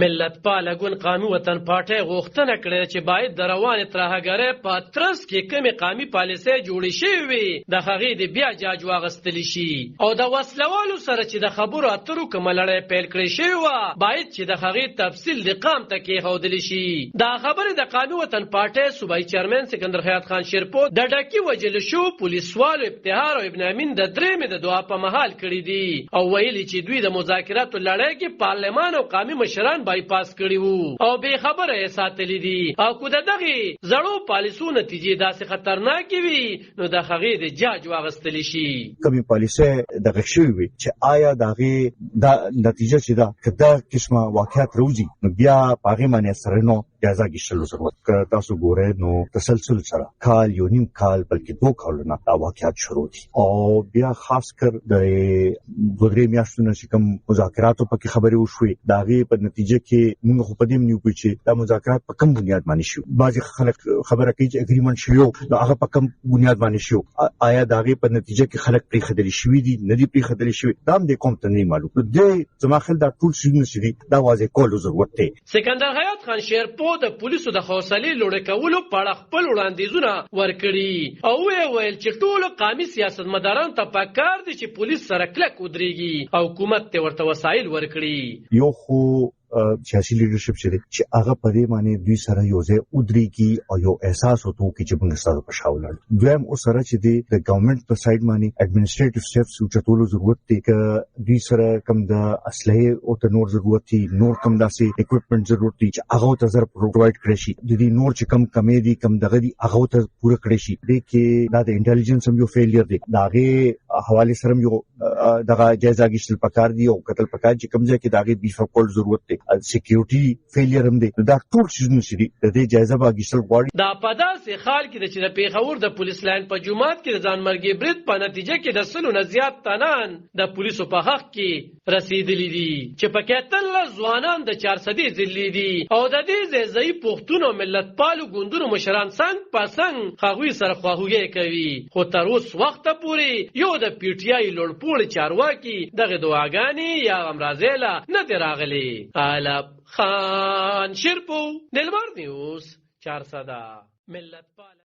ملت پاله ګوند قومي وطن پارټۍ غوښتنه کړې چې باید د روانې ترهګرۍ په ترڅ کې کومې قومي پالیسۍ جوړې شوې وي د هغې د بیا جاج واخیستلی شي او د وسلوالو سره چې د خبرو اترو کومه لړۍ پیل کړې شوې وه باید چې د هغې تفصیل د قام ته کېښودلی شي. دا خبرې د قومي وطن پارټۍ صوبایي چیرمن سکندر حیات خان شیرپور د ډکي وژل شو پولیسوالو ابتهار او ابن امین د درېمې د دعا په مهال کړي دي او ویلي چې دوی د مذاکراتو لړۍ کې پارلمان او قومي مشران بایپاس کړي وو او بې خبره یې ساتلي دي او که د دغې زړو پالیسو نتیجې داسې خطرناکې وي نو د هغې د جاج واخیستلی شي. کومې پالیسۍ دغه شوې وي چې آیا د هغې دا نتیجه چې ده که دا قسمه واقعیت راوځي نو بیا په هغې باندې سره نو جایزه اخیستلو ضرورت. که تاسو ګورئ نو تسلسل سره کال یو نیم کال بلکې 2 کالونه دا واقعیت شروع دي او بیا خاص کر د 2-3 میاشتو نه چې کوم مذاکراتو پکې خبرې وشوې د هغې په نتیجه کې موږ خو په دې نه پوهېږو چې دا مذاکرات په کوم بنیاد باندې شوي. بعضې خلک خبره کوي چې اګریمنټ شوی نو هغه په کوم بنیاد باندې شوی آیا د هغې په نتیجه کې خلک پرېښودلي شوي دي نه دي پرېښودلي شوي دا هم دې قوم ته نه معلوم. نو دې زما خیال دا ټول څیزونه چې دي دا واضح کولو ضرورت دی. سکندر حیات خان شیرپور د پولیسو د حوصلې لوړې کولو په اړه خپل وړاندیزونه ورکړي او ویل چې ټولو قومي سیاستمدارانو ته پکار دي چې پولیس سره کلک ودرېږي او حکومت ته ورته وسایل ورکړي. یو خو سیاسي لیډرشپ چې هغه په دې باندې دوی سره یو ځای ودرېږي او یو احساس وته وکړي چې موږ ستاسو په شا ولاړ. دویم اوس سره چې د ګورنمنت په سایډ باندې اډمنسټریټیو سټیپس اوچتولو ضرورت دی که دوی سره کم د اسلحې او ته نور ضرورت دی نور کم داسې اکوپمنټ ضرورت دی چې هغه ته زر پرووایډ کړی شي د دې نور چې کم کمې دي کم دغه دي هغه ته پوره کړی شي. دې کې دا د انټيليجنس هم یو فیلیر دی د هغې حواله سره یو دغه جایزه اخیستل پکار دی او قتل پکار چې کوم ځای کې د هغې بیف اپ کول ضرورت دی سکیورټي فیلیر هم دی. دا ټول چیزونه چې دي د دې جایزه واخیستل غواړي. دا په داسې حال کې چې د پیښور د پولیس لاین په جومات کې د ځانمرګي برید په نتیجه کې د 100 نه زیات تنان د پولیسو په حق کې رسیدلي دي چې پکې 13 ځوانان د 400 ځلې دي او د دې ځای پښتون او ملت پالو ګوندونو مشران څنګ په څنګ هغوی سره خواخوږي کوي خو تر اوس وخته پورې یو د پی ټی آی لوړپوړي چارواکي دغه دعاګانې یا امرازېلا نه دی راغلي. خان شیرپور دلبر نیوز 400 ملت پال